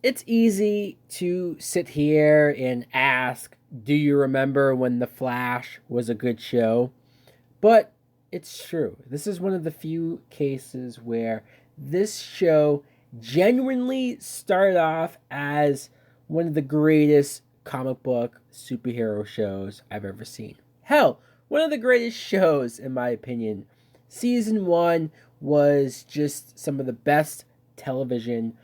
It's easy to sit here and ask, do you remember when The Flash was a good show? But it's true. This is one of the few cases where this show genuinely started off as one of the greatest comic book superhero shows I've ever seen. Hell, one of the greatest shows, in my opinion. Season 1 was just some of the best television.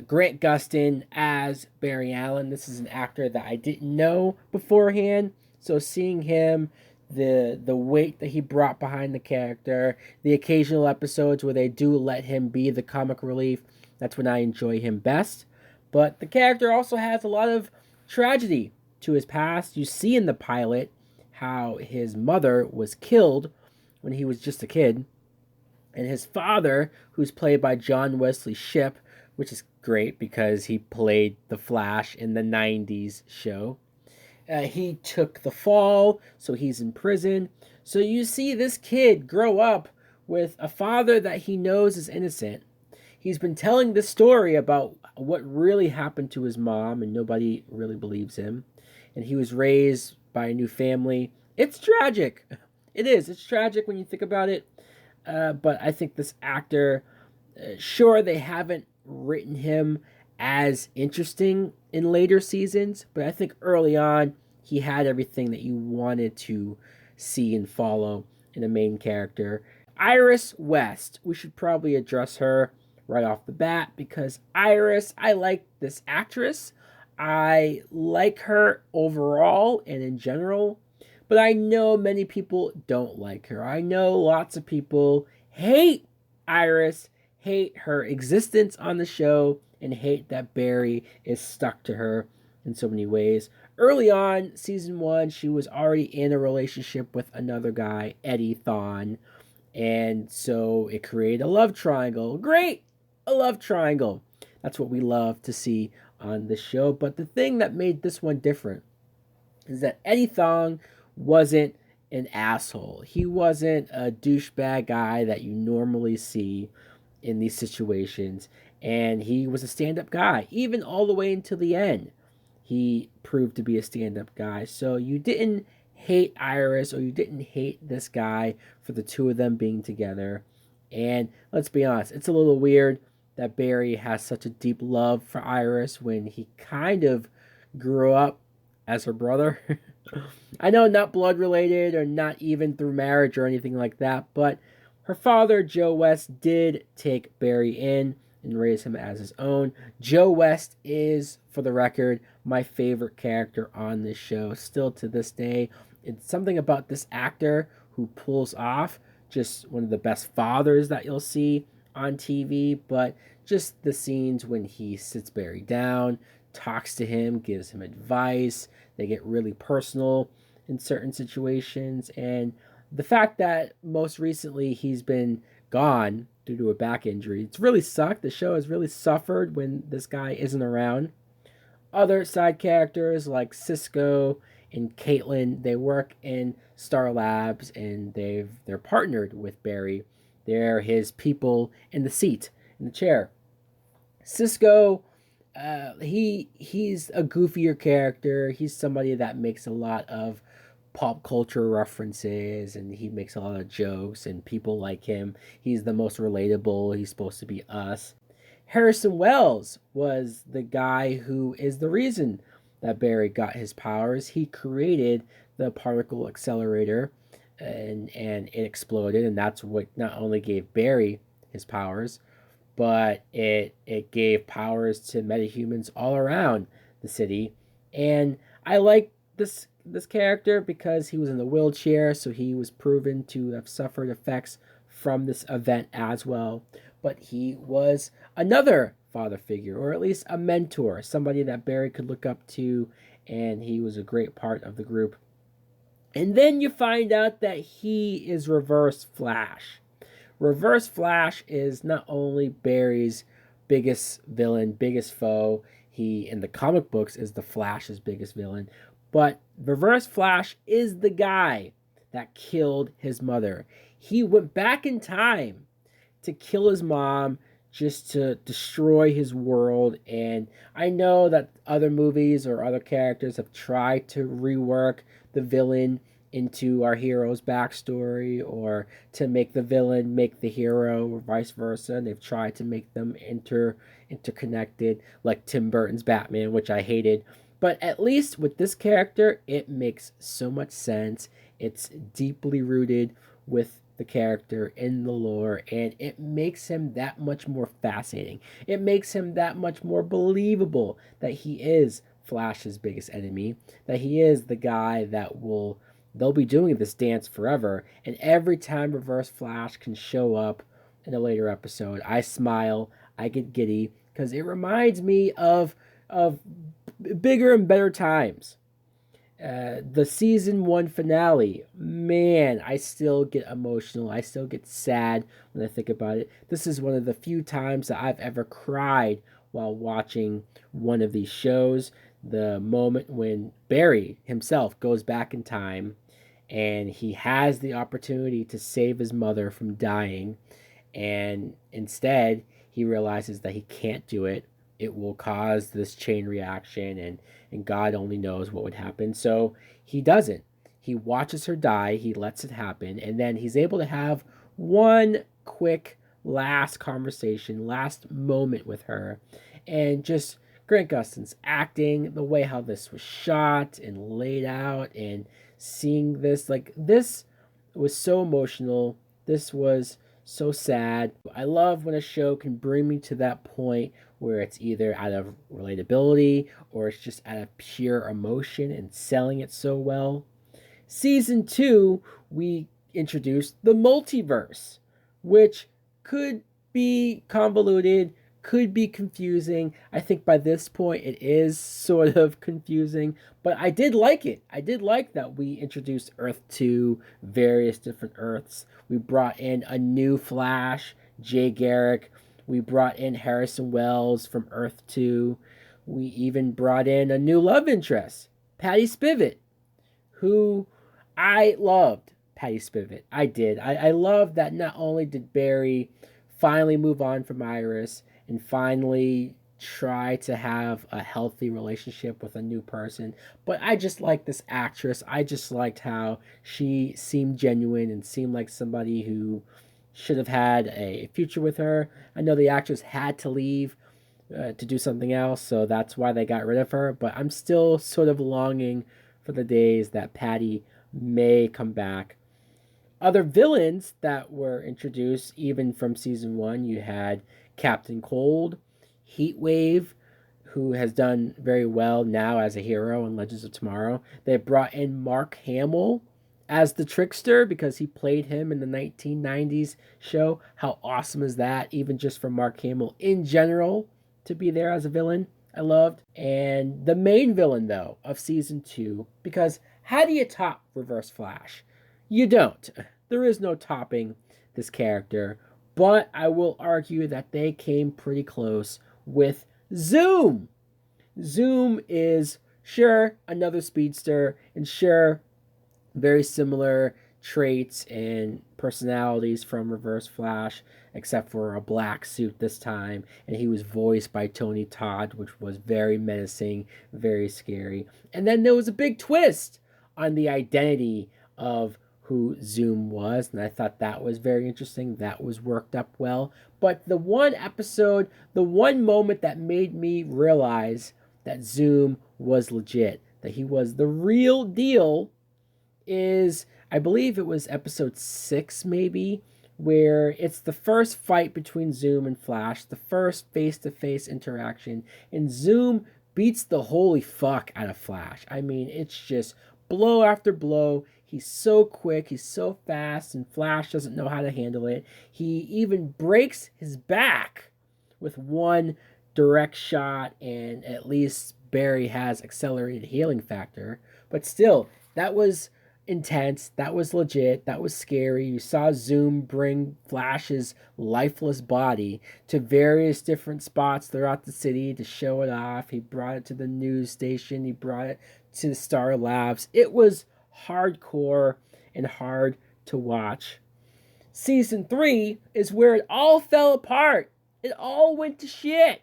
Grant Gustin as Barry Allen. This is an actor that I didn't know beforehand, so seeing him, the weight that he brought behind the character, the occasional episodes where they do let him be the comic relief, that's when I enjoy him best. But the character also has a lot of tragedy to his past. You see in the pilot how his mother was killed when he was just a kid, and his father, who's played by John Wesley Shipp, which is great because he played the Flash in the 90s show. He took the fall, so he's in prison. So you see this kid grow up with a father that he knows is innocent. He's been telling this story about what really happened to his mom, and nobody really believes him. And he was raised by a new family. It's tragic. It is. It's tragic when you think about it. But I think this actor, sure, they haven't written him as interesting in later seasons, but I think early on he had everything that you wanted to see and follow in a main character. Iris West, we should probably address her right off the bat because Iris, I like this actress. I like her overall and in general, but I know many people don't like her. I know lots of people hate Iris, hate her existence on the show, and hate that Barry is stuck to her in so many ways. Early on, season 1, she was already in a relationship with another guy, Eddie Thawne, and so it created a love triangle. Great! A love triangle. That's what we love to see on the show. But the thing that made this one different is that Eddie Thawne wasn't an asshole. He wasn't a douchebag guy that you normally see in these situations. And he was a stand up guy, even all the way until the end. He proved to be a stand up guy. So you didn't hate Iris or you didn't hate this guy for the two of them being together. And let's be honest, it's a little weird that Barry has such a deep love for Iris when he kind of grew up as her brother. I know not blood related or not even through marriage or anything like that, but her father, Joe West, did take Barry in and raise him as his own. Joe West is, for the record, my favorite character on this show. Still to this day, it's something about this actor who pulls off just one of the best fathers that you'll see on TV, but just the scenes when he sits Barry down, talks to him, gives him advice. They get really personal in certain situations, and the fact that most recently he's been gone due to a back injury, it's really sucked. The show has really suffered when this guy isn't around. Other side characters like Cisco and Caitlin, they work in Star Labs and they're partnered with Barry. They're his people in the seat, in the chair. Cisco, he's a goofier character. He's somebody that makes a lot of pop culture references and he makes a lot of jokes and people like him. He's the most relatable. He's supposed to be us. Harrison Wells was the guy who is the reason that Barry got his powers. He created the particle accelerator and it exploded, and that's what not only gave Barry his powers, but it gave powers to metahumans all around the city. And I like this character because he was in the wheelchair, so he was proven to have suffered effects from this event as well. But he was another father figure, or at least a mentor, somebody that Barry could look up to, and he was a great part of the group. And then you find out that he is Reverse Flash. Reverse Flash is not only Barry's biggest villain, biggest foe, he in the comic books is the Flash's biggest villain, but Reverse Flash is the guy that killed his mother. He went back in time to kill his mom just to destroy his world. And I know that other movies or other characters have tried to rework the villain into our hero's backstory, or to make the villain make the hero, or vice versa. And they've tried to make them interconnected, like Tim Burton's Batman, which I hated. But at least with this character, it makes so much sense. It's deeply rooted with the character in the lore, and it makes him that much more fascinating. It makes him that much more believable that he is Flash's biggest enemy, that he is the guy that will they'll be doing this dance forever. And every time Reverse Flash can show up in a later episode, I smile, I get giddy, because it reminds me of bigger and better times. The season 1 finale, man, I still get emotional. I still get sad when I think about it. This is one of the few times that I've ever cried while watching one of these shows. The moment when Barry himself goes back in time and he has the opportunity to save his mother from dying, and instead he realizes that he can't do it. It will cause this chain reaction, and God only knows what would happen. So he doesn't. He watches her die, he lets it happen, and then he's able to have one quick last conversation, last moment with her. And just Grant Gustin's acting, the way how this was shot and laid out, and seeing this, like, this was so emotional. This was so sad. I love when a show can bring me to that point where it's either out of relatability or it's just out of pure emotion and selling it so well. Season 2, we introduced the multiverse, which could be convoluted, could be confusing. I think by this point it is sort of confusing, but I did like it. I did like that we introduced Earth 2, various different Earths. We brought in a new Flash, Jay Garrick. We brought in Harrison Wells from Earth 2. We even brought in a new love interest, Patty Spivot, who I loved. Patty Spivot. I did. I love that not only did Barry finally move on from Iris and finally try to have a healthy relationship with a new person, but I just liked this actress. I just liked how she seemed genuine and seemed like somebody who should have had a future with her. I know the actress had to leave to do something else, so that's why they got rid of her, but I'm still sort of longing for the days that Patty may come back. Other villains that were introduced, even from season 1, you had Captain Cold, Heatwave, who has done very well now as a hero in Legends of Tomorrow. They brought in Mark Hamill as the Trickster because he played him in the 1990s show. How awesome is that? Even just for Mark Hamill in general to be there as a villain, I loved. And the main villain, though, of season 2, because how do you top Reverse Flash? You don't. There is no topping this character, but I will argue that they came pretty close with Zoom. Zoom is, sure, another speedster, and sure, very similar traits and personalities from Reverse Flash, except for a black suit this time, and he was voiced by Tony Todd, which was very menacing, very scary. And then there was a big twist on the identity of who Zoom was, and I thought that was very interesting. That was worked up well. But the one episode, the one moment that made me realize that Zoom was legit, that he was the real deal, is, I believe it was episode 6 maybe, where it's the first fight between Zoom and Flash, the first face-to-face interaction, and Zoom beats the holy fuck out of Flash. I mean, it's just blow after blow. He's so quick, he's so fast, and Flash doesn't know how to handle it. He even breaks his back with one direct shot, and at least Barry has accelerated healing factor. But still, that was intense, that was legit, that was scary. You saw Zoom bring Flash's lifeless body to various different spots throughout the city to show it off. He brought it to the news station, he brought it to the Star Labs. It was hardcore and hard to watch. Season 3 is where it all fell apart. It all went to shit.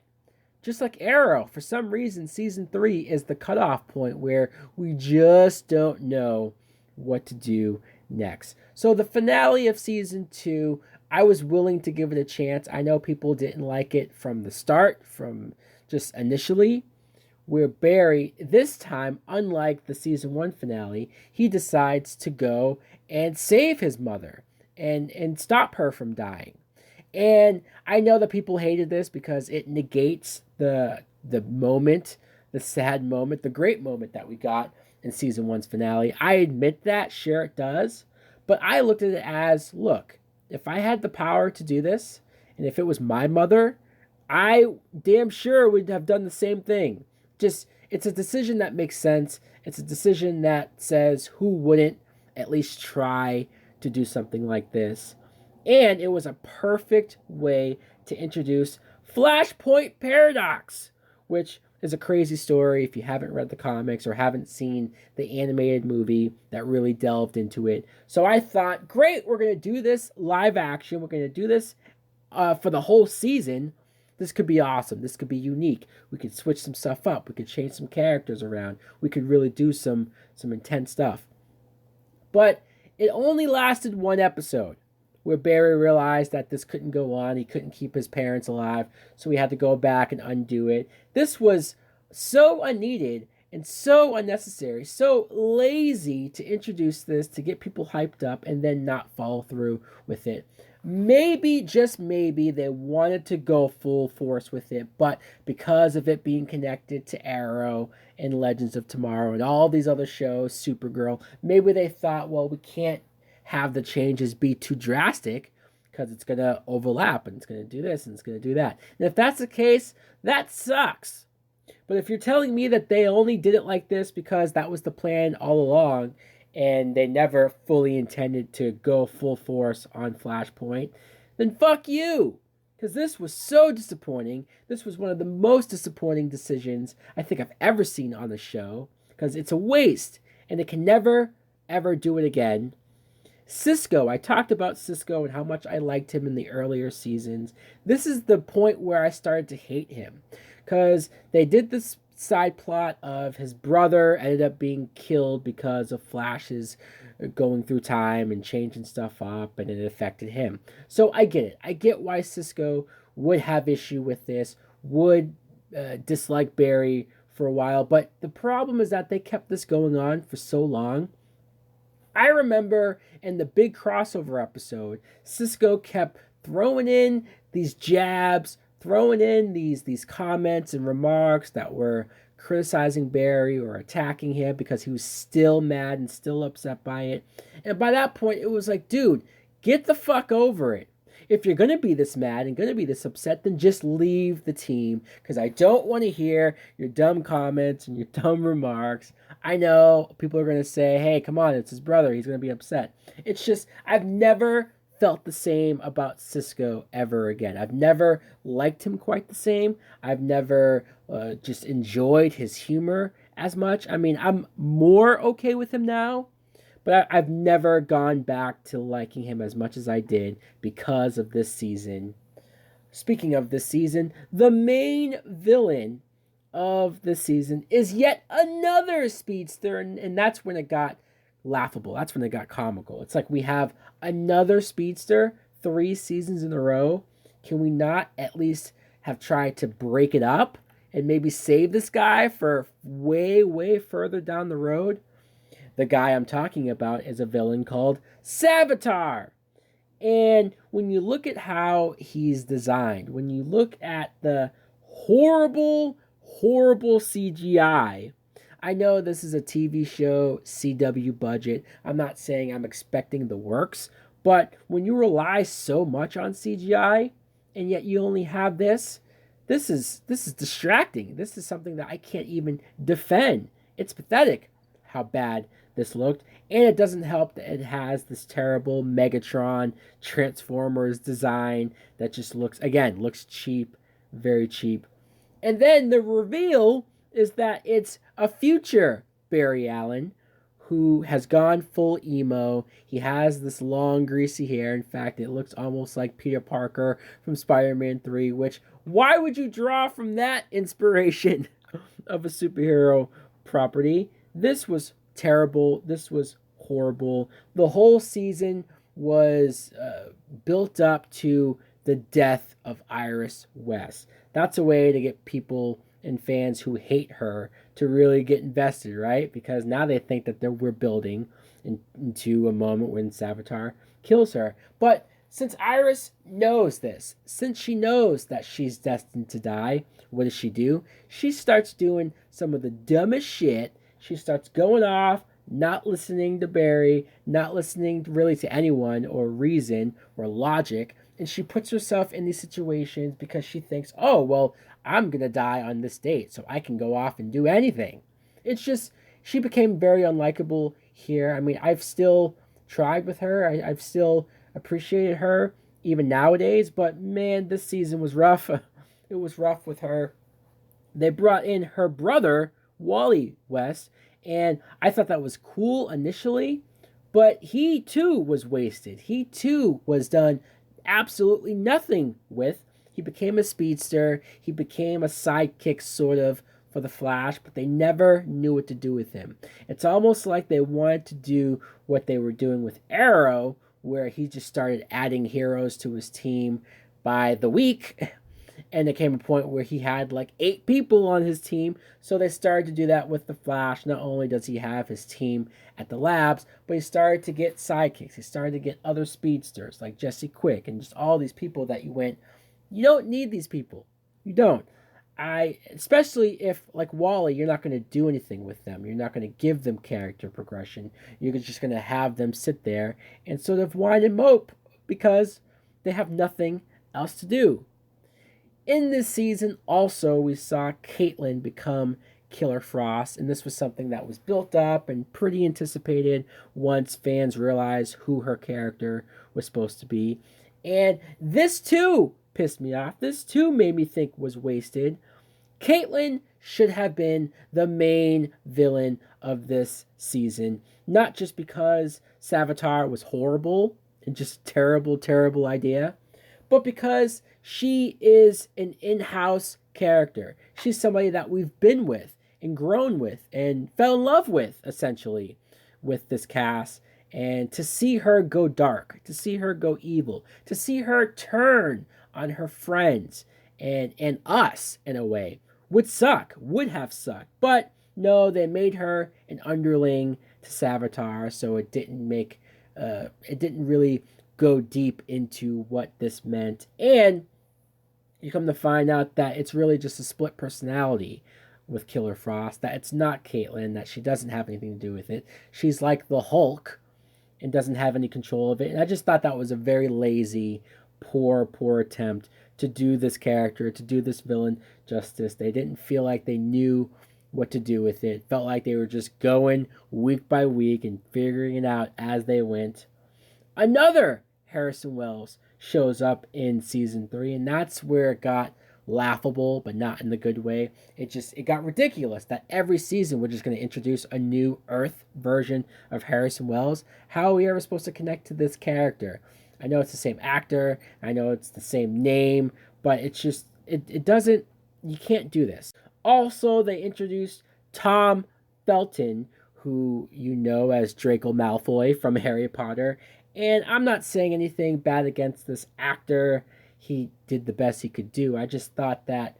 Just like Arrow, for some reason, season 3 is the cutoff point where we just don't know what to do next. So, the finale of season 2, I was willing to give it a chance. I know people didn't like it from the start, from just initially, where Barry, this time, unlike the season 1 finale, he decides to go and save his mother and stop her from dying. And I know that people hated this because it negates the moment, the sad moment, the great moment that we got in season 1's finale. I admit that, sure it does, but I looked at it as, look, if I had the power to do this, and if it was my mother, I damn sure would have done the same thing. Just, it's a decision that makes sense. It's a decision that says who wouldn't at least try to do something like this. And it was a perfect way to introduce Flashpoint Paradox, which is a crazy story if you haven't read the comics or haven't seen the animated movie that really delved into it. So I thought, great, we're going to do this live action. We're going to do this for the whole season. This could be awesome. This could be unique. We could switch some stuff up. We could change some characters around. We could really do some intense stuff. But it only lasted one episode, where Barry realized that this couldn't go on. He couldn't keep his parents alive, so he had to go back and undo it. This was so unneeded and so unnecessary, so lazy to introduce this, to get people hyped up, and then not follow through with it. Maybe, just maybe, they wanted to go full force with it, but because of it being connected to Arrow and Legends of Tomorrow and all these other shows, Supergirl, maybe they thought, well, we can't have the changes be too drastic because it's going to overlap and it's going to do this and it's going to do that. And if that's the case, that sucks. But if you're telling me that they only did it like this because that was the plan all along and they never fully intended to go full force on Flashpoint, then fuck you. Because this was so disappointing. This was one of the most disappointing decisions I think I've ever seen on the show. Because it's a waste. And they can never, ever do it again. Cisco, I talked about Cisco and how much I liked him in the earlier seasons. This is the point where I started to hate him. Because they did this side plot of his brother ended up being killed because of Flash's going through time and changing stuff up, and it affected him. So I get it. I get why Cisco would have issue with this, would dislike Barry for a while, but the problem is that they kept this going on for so long. I remember in the big crossover episode, Cisco kept throwing in these jabs, throwing in these comments and remarks that were criticizing Barry or attacking him because he was still mad and still upset by it. And by that point, it was like, dude, get the fuck over it. If you're going to be this mad and going to be this upset, then just leave the team, because I don't want to hear your dumb comments and your dumb remarks. I know people are going to say, hey, come on, it's his brother. He's going to be upset. It's just, I've never felt the same about Cisco ever again. I've never liked him quite the same. I've never just enjoyed his humor as much. I mean, I'm more okay with him now, but I've never gone back to liking him as much as I did because of this season. Speaking of this season, the main villain of the season is yet another speedster, and that's when it got laughable. That's when it got comical. It's like we have another speedster 3 seasons in a row. Can we not at least have tried to break it up and maybe save this guy for way, way further down the road? The guy I'm talking about is a villain called Savitar. And when you look at how he's designed, when you look at the horrible, horrible CGI, I know this is a TV show, CW budget. I'm not saying I'm expecting the works, but when you rely so much on CGI and yet you only have this is distracting. This is something that I can't even defend. It's pathetic how bad this looked, and it doesn't help that it has this terrible Megatron Transformers design that just looks cheap, very cheap. And then the reveal is that it's a future Barry Allen who has gone full emo. He has this long, greasy hair. In fact, it looks almost like Peter Parker from Spider-Man 3, which, why would you draw from that inspiration of a superhero property? This was terrible. This was horrible. The whole season was built up to the death of Iris West. That's a way to get people and fans who hate her to really get invested, right? Because now they think that we're building into a moment when Savitar kills her. But since Iris knows this, since she knows that she's destined to die, what does she do? She starts doing some of the dumbest shit. She starts going off, not listening to Barry, not listening really to anyone or reason or logic. And she puts herself in these situations because she thinks, oh, well, I'm going to die on this date, so I can go off and do anything. It's just, she became very unlikable here. I mean, I've still tried with her. I've still appreciated her, even nowadays. But man, this season was rough. It was rough with her. They brought in her brother, Wally West, and I thought that was cool initially. But he too was wasted. He too was done absolutely nothing with. He became a speedster. He became a sidekick, sort of, for the Flash, but they never knew what to do with him. It's almost like they wanted to do what they were doing with Arrow, where he just started adding heroes to his team by the week. And there came a point where he had like 8 people on his team. So they started to do that with the Flash. Not only does he have his team at the labs, but he started to get sidekicks. He started to get other speedsters like Jesse Quick and just all these people that you went, you don't need these people. You don't. Especially if, like Wally, you're not going to do anything with them. You're not going to give them character progression. You're just going to have them sit there and sort of whine and mope because they have nothing else to do. In this season, also, we saw Caitlin become Killer Frost, and this was something that was built up and pretty anticipated once fans realized who her character was supposed to be. And this too pissed me off. This too made me think was wasted. Caitlin should have been the main villain of this season, not just because Savitar was horrible and just terrible, terrible idea, but because she is an in-house character. She's somebody that we've been with and grown with and fell in love with, essentially, with this cast. And to see her go dark, to see her go evil, to see her turn on her friends and us, in a way, would have sucked. But no, they made her an underling to Savitar, so it didn't really go deep into what this meant. And you come to find out that it's really just a split personality with Killer Frost, that it's not Caitlin, that she doesn't have anything to do with it. She's like the Hulk and doesn't have any control of it. And I just thought that was a very lazy, poor attempt to do this character, to do this villain justice. They didn't feel like they knew what to do with it. Felt like they were just going week by week and figuring it out as they went. Another Harrison Wells shows up in season 3, and that's where it got laughable, but not in the good way. It got ridiculous that every season we're just going to introduce a new Earth version of Harrison Wells. How are we ever supposed to connect to this character? I know it's the same actor, I know it's the same name, but it's just, it doesn't, you can't do this. Also, they introduced Tom Felton, who you know as Draco Malfoy from Harry Potter, and I'm not saying anything bad against this actor. He did the best he could do. I just thought that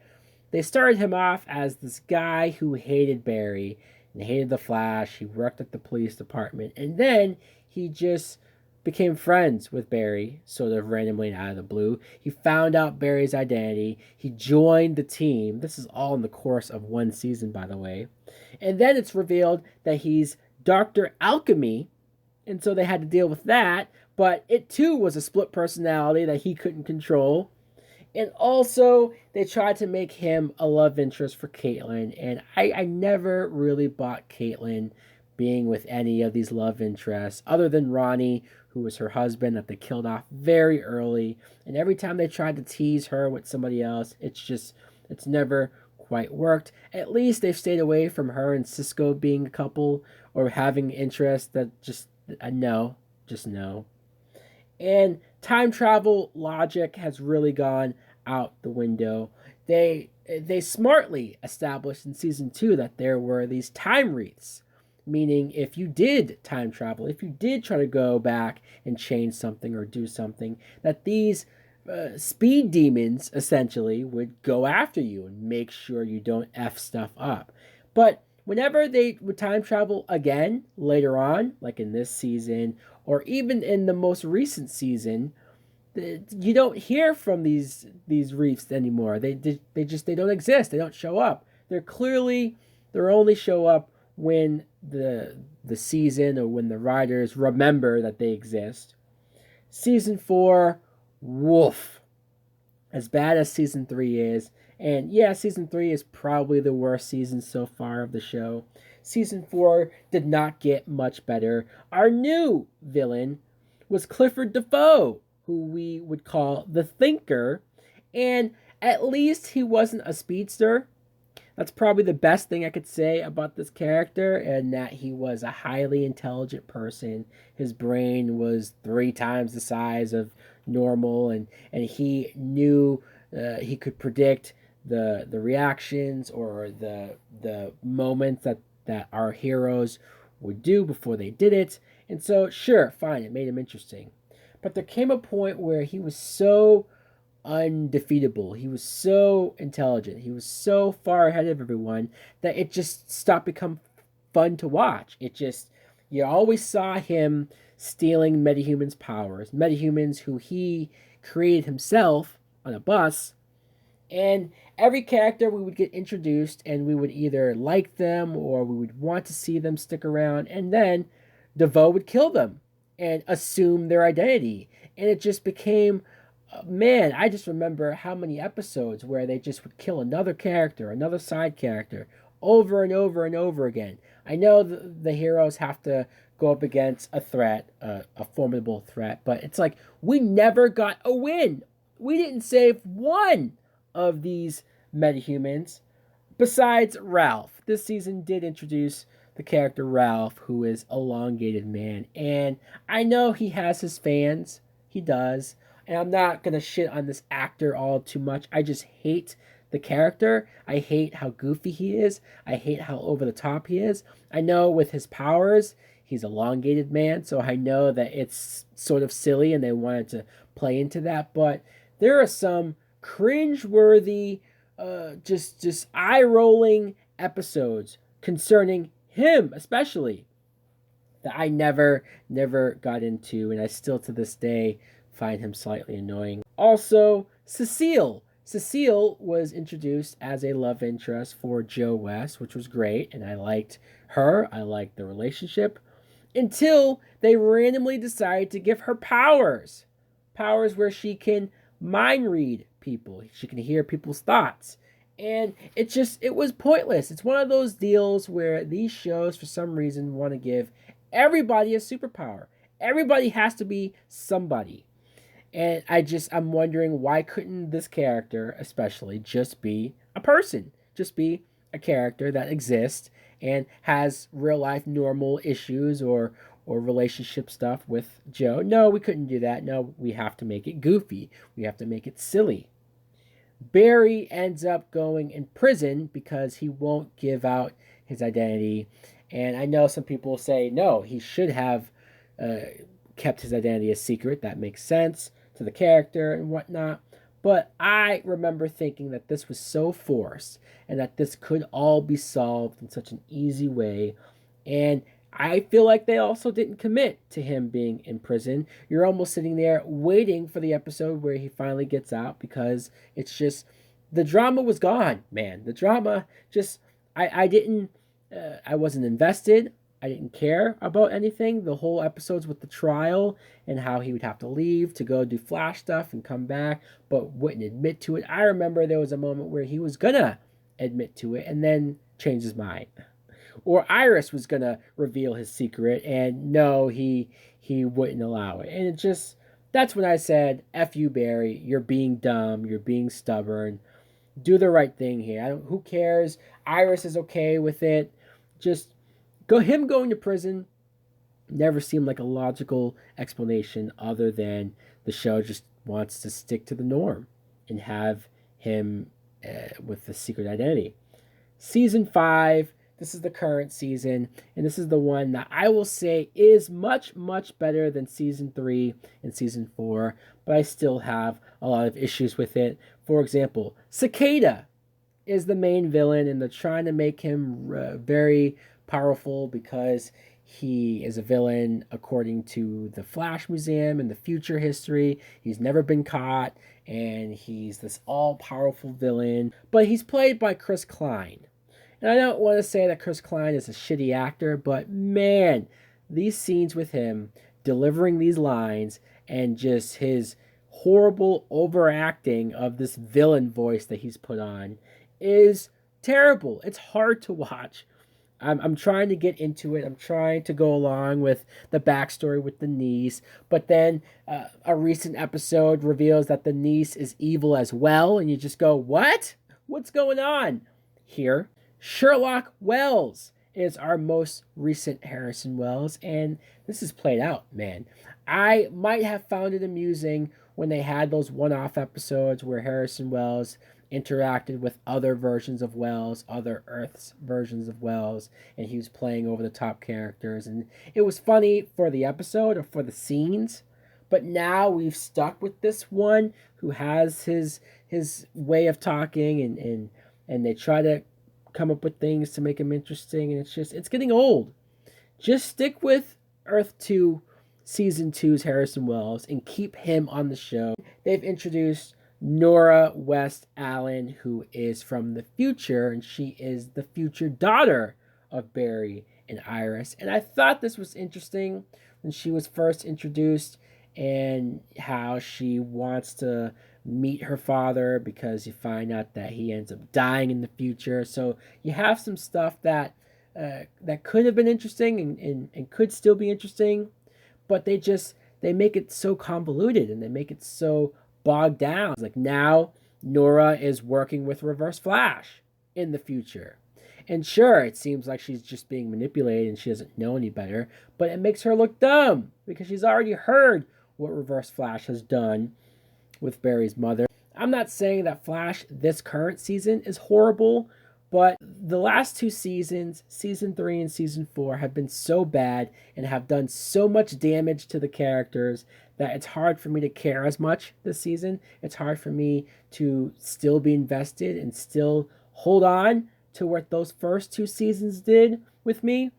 they started him off as this guy who hated Barry and hated the Flash. He worked at the police department, and then he just became friends with Barry, sort of randomly and out of the blue. He found out Barry's identity. He joined the team. This is all in the course of one season, by the way. And then it's revealed that he's Dr. Alchemy, and so they had to deal with that. But it too was a split personality that he couldn't control. And also, they tried to make him a love interest for Caitlin. And I never really bought Caitlin being with any of these love interests, other than Ronnie, who was her husband that they killed off very early. And every time they tried to tease her with somebody else, it's never quite worked. At least they've stayed away from her and Cisco being a couple or having interest. That just no, just no. And time travel logic has really gone out the window. They smartly established in season 2 that there were these time wreaths, meaning if you did time travel, if you did try to go back and change something or do something, that these speed demons essentially would go after you and make sure you don't F stuff up. But whenever they would time travel again later on, like in this season or even in the most recent season, you don't hear from these reefs anymore. They don't exist. They don't show up. They only show up when the season or when the writers remember that they exist. Season 4, woof. As bad as season 3 is, and yeah, season 3 is probably the worst season so far of the show. Season 4 did not get much better. Our new villain was Clifford Defoe, who we would call the Thinker, and at least he wasn't a speedster. That's probably the best thing I could say about this character, and that he was a highly intelligent person. His brain was 3 times the size of normal, and he knew he could predict the reactions or the moments that our heroes would do before they did it. And so, sure, fine, it made him interesting. But there came a point where he was so undefeatable. He was so intelligent. He was so far ahead of everyone that it just stopped becoming fun to watch. You always saw him stealing metahumans' powers, metahumans who he created himself on a bus. And every character we would get introduced, and we would either like them or we would want to see them stick around, and then DeVoe would kill them and assume their identity. And it just became, man, I just remember how many episodes where they just would kill another character, another side character, over and over and over again. I know the heroes have to go up against a threat, a formidable threat, but it's like we never got a win. We didn't save one of these metahumans besides Ralph. This season did introduce the character Ralph, who is Elongated Man, and I know he has his fans. He does. And I'm not going to shit on this actor all too much. I just hate the character. I hate how goofy he is. I hate how over the top he is. I know with his powers, he's Elongated Man, so I know that it's sort of silly and they wanted to play into that, but there are some cringe-worthy, just eye-rolling episodes concerning him especially that I never got into, and I still to this day find him slightly annoying. Also, Cecile. Cecile was introduced as a love interest for Joe West, which was great, and I liked her. I liked the relationship until they randomly decided to give her powers. Powers where she can mind read people. She can hear people's thoughts. And it was pointless. It's one of those deals where these shows, for some reason, want to give everybody a superpower. Everybody has to be somebody. And I'm wondering, why couldn't this character especially just be a person? Just be a character that exists and has real life normal issues or relationship stuff with Joe. No, we couldn't do that. No, we have to make it goofy. We have to make it silly. Barry ends up going in prison because he won't give out his identity. And I know some people say, no, he should have kept his identity a secret. That makes sense to the character and whatnot. But I remember thinking that this was so forced and that this could all be solved in such an easy way. And I feel like they also didn't commit to him being in prison. You're almost sitting there waiting for the episode where he finally gets out, because it's just, the drama was gone, man. The drama just, I wasn't invested. I didn't care about anything. The whole episodes with the trial and how he would have to leave to go do Flash stuff and come back, but wouldn't admit to it. I remember there was a moment where he was gonna admit to it and then change his mind. Or Iris was going to reveal his secret, and no, he wouldn't allow it. And it just, that's when I said, F you, Barry, you're being dumb, you're being stubborn. do the right thing here. Who cares? Iris is okay with it. Just him going to prison never seemed like a logical explanation other than the show just wants to stick to the norm and have him with the secret identity. Season 5, this is the current season, and this is the one that I will say is much, much better than season 3 and season 4, but I still have a lot of issues with it. For example, Cicada is the main villain, and they're trying to make him very powerful because he is a villain according to the Flash Museum and the future history. He's never been caught, and he's this all-powerful villain. But he's played by Chris Klein. And I don't want to say that Chris Klein is a shitty actor, but man, these scenes with him delivering these lines and just his horrible overacting of this villain voice that he's put on is terrible. It's hard to watch. I'm trying to get into it. I'm trying to go along with the backstory with the niece. But then a recent episode reveals that the niece is evil as well. And you just go, what? What's going on here? Sherlock Wells is our most recent Harrison Wells. And this is played out, man. I might have found it amusing when they had those one-off episodes where Harrison Wells interacted with other versions of Wells, other Earth's versions of Wells, and he was playing over the top characters, and it was funny for the episode or for the scenes. But now we've stuck with this one who has his way of talking, and they try to come up with things to make him interesting, and it's getting old. Just stick with Earth 2 season 2's Harrison Wells and keep him on the show. They've introduced Nora West Allen, who is from the future, and she is the future daughter of Barry and Iris. And I thought this was interesting when she was first introduced, and how she wants to meet her father because you find out that he ends up dying in the future. So you have some stuff that could have been interesting and could still be interesting, but they make it so convoluted and they make it so bogged down. Like now, Nora is working with Reverse Flash in the future. And sure, it seems like she's just being manipulated and she doesn't know any better, but it makes her look dumb because she's already heard what Reverse Flash has done with Barry's mother. I'm not saying that Flash this current season is horrible, but the last 2 seasons, season 3 and season 4, have been so bad and have done so much damage to the characters that it's hard for me to care as much this season. It's hard for me to still be invested and still hold on to what those first 2 seasons did with me.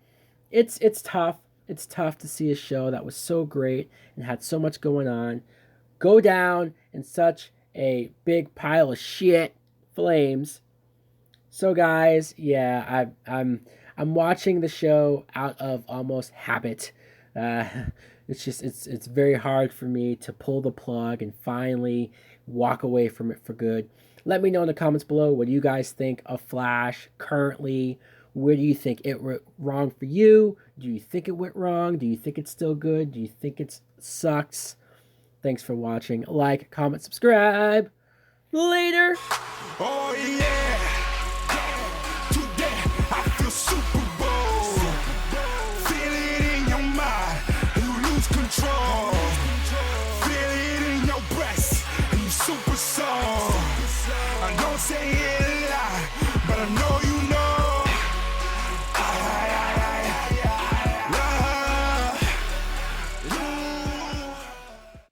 It's tough. It's tough to see a show that was so great and had so much going on go down in such a big pile of shit flames. So guys, yeah, I'm watching the show out of almost habit. It's very hard for me to pull the plug and finally walk away from it for good. Let me know in the comments below, what do you guys think of Flash currently? Where do you think it went wrong for you? Do you think it went wrong? Do you think it's still good? Do you think it sucks? Thanks for watching. Like, comment, subscribe. Later. Oh yeah. Today I feel Super Bowl. Feel it in your mind. You lose control. Feel it in your breast. And you super soul. I don't say